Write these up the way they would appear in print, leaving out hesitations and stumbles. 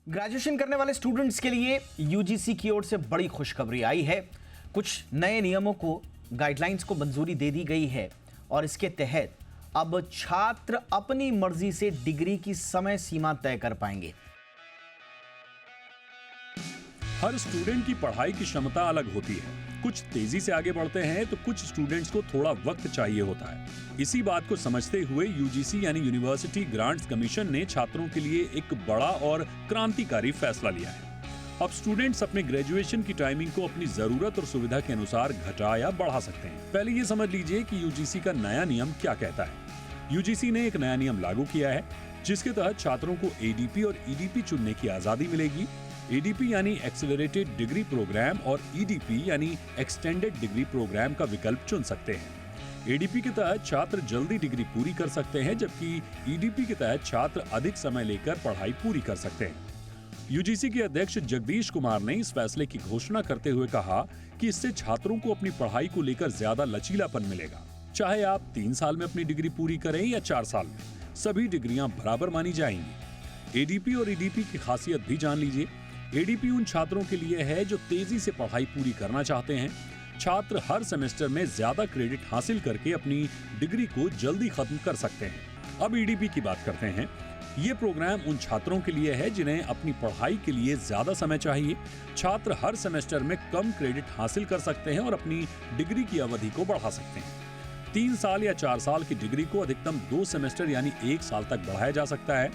Graduation करने वाले students के लिए यूजीसी की ओर से बड़ी खुशखबरी आई है। कुछ नए नियमों को, गाइडलाइंस को मंजूरी दे दी गई है और इसके तहत अब छात्र अपनी मर्जी से डिग्री की समय सीमा तय कर पाएंगे। हर स्टूडेंट की पढ़ाई की क्षमता अलग होती है। कुछ तेजी से आगे बढ़ते हैं तो कुछ स्टूडेंट्स को थोड़ा वक्त चाहिए होता है। इसी बात को समझते हुए यूजीसी यानी यूनिवर्सिटी ग्रांट्स कमीशन ने छात्रों के लिए एक बड़ा और क्रांतिकारी फैसला लिया है। अब स्टूडेंट्स अपने ग्रेजुएशन की टाइमिंग को अपनी जरूरत और सुविधा के अनुसार घटा या बढ़ा सकते हैं। पहले ये समझ लीजिए कि यूजीसी का नया नियम क्या कहता है। यूजीसी ने एक नया नियम लागू किया है जिसके तहत छात्रों को एडीपी और ईडीपी चुनने की आजादी मिलेगी। एडीपी यानी एक्सेलरेटेड डिग्री प्रोग्राम और ईडीपी यानी एक्सटेंडेड डिग्री प्रोग्राम का विकल्प चुन सकते हैं। एडीपी के तहत छात्र जल्दी डिग्री पूरी कर सकते हैं, जबकि ईडीपी के तहत छात्र अधिक समय लेकर पढ़ाई पूरी कर सकते हैं। यूजीसी के अध्यक्ष जगदीश कुमार ने इस फैसले की घोषणा करते हुए कहा कि इससे छात्रों को अपनी पढ़ाई को लेकर ज्यादा लचीलापन मिलेगा। चाहे आप 3 साल में अपनी डिग्री पूरी करें या 4 साल में, सभी डिग्रियां बराबर मानी जाएंगी। एडीपी और ईडीपी की खासियत भी जान लीजिए। एडीपी उन छात्रों के लिए है जो तेजी से पढ़ाई पूरी करना चाहते हैं। छात्र हर सेमेस्टर में ज्यादा क्रेडिट हासिल करके अपनी डिग्री को जल्दी खत्म कर सकते हैं। अब ईडीपी की बात करते हैं। ये प्रोग्राम उन छात्रों के लिए है जिन्हें अपनी पढ़ाई के लिए ज्यादा समय चाहिए। छात्र हर सेमेस्टर में कम क्रेडिट हासिल कर सकते हैं और अपनी डिग्री की अवधि को बढ़ा सकते हैं। 3 साल या 4 साल की डिग्री को अधिकतम 2 सेमेस्टर यानी 1 साल तक बढ़ाया जा सकता है।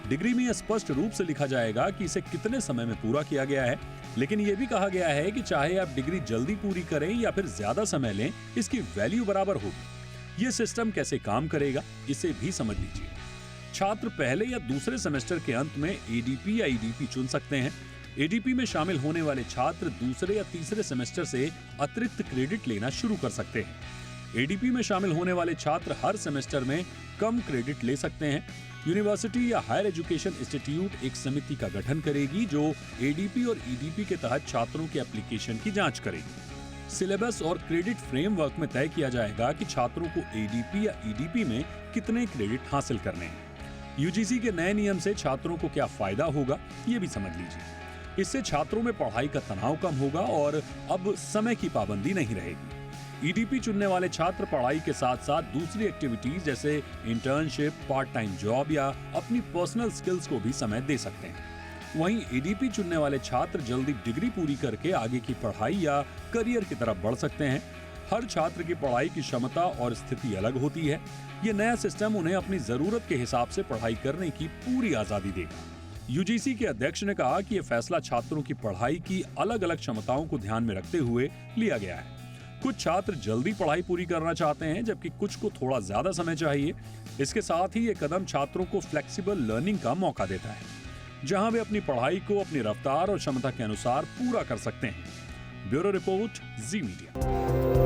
डिग्री में स्पष्ट रूप से लिखा जाएगा कि इसे कितने समय में पूरा किया गया है, लेकिन यह भी कहा गया है कि चाहे आप डिग्री जल्दी पूरी करें या फिर ज्यादा समय लें, इसकी वैल्यू बराबर होगी। ये सिस्टम कैसे काम करेगा, इसे भी समझ लीजिए। छात्र पहले या दूसरे सेमेस्टर के अंत में एडीपी या ईडीपी चुन सकते हैं। एडीपी में शामिल होने वाले छात्र दूसरे या तीसरे सेमेस्टर से अतिरिक्त क्रेडिट लेना शुरू कर सकते हैं। एडीपी में शामिल होने वाले छात्र हर सेमेस्टर में कम क्रेडिट ले सकते हैं। यूनिवर्सिटी या हायर एजुकेशन इंस्टीट्यूट एक समिति का गठन करेगी जो एडीपी और ईडीपी के तहत छात्रों के एप्लीकेशन की जांच करेगी। सिलेबस और क्रेडिट फ्रेमवर्क में तय किया जाएगा कि छात्रों को एडीपी या ईडीपी में कितने क्रेडिट हासिल करने हैं। यूजीसी के नए नियम से छात्रों को क्या फायदा होगा, ये भी समझ लीजिए। इससे छात्रों में पढ़ाई का तनाव कम होगा और अब समय की पाबंदी नहीं रहेगी। ईडीपी चुनने वाले छात्र पढ़ाई के साथ साथ दूसरी एक्टिविटीज जैसे इंटर्नशिप, पार्ट टाइम जॉब या अपनी पर्सनल स्किल्स को भी समय दे सकते हैं। वहीं ईडीपी चुनने वाले छात्र जल्दी डिग्री पूरी करके आगे की पढ़ाई या करियर की तरफ बढ़ सकते हैं। हर छात्र की पढ़ाई की क्षमता और स्थिति अलग होती है। ये नया सिस्टम उन्हें अपनी जरूरत के हिसाब से पढ़ाई करने की पूरी आजादी देगा। यूजीसी के अध्यक्ष ने कहा कि यह फैसला छात्रों की पढ़ाई की अलग अलग क्षमताओं को ध्यान में रखते हुए लिया गया है। कुछ छात्र जल्दी पढ़ाई पूरी करना चाहते हैं, जबकि कुछ को थोड़ा ज्यादा समय चाहिए। इसके साथ ही ये कदम छात्रों को फ्लेक्सिबल लर्निंग का मौका देता है, जहां वे अपनी पढ़ाई को अपनी रफ्तार और क्षमता के अनुसार पूरा कर सकते हैं। ब्यूरो रिपोर्ट, जी मीडिया।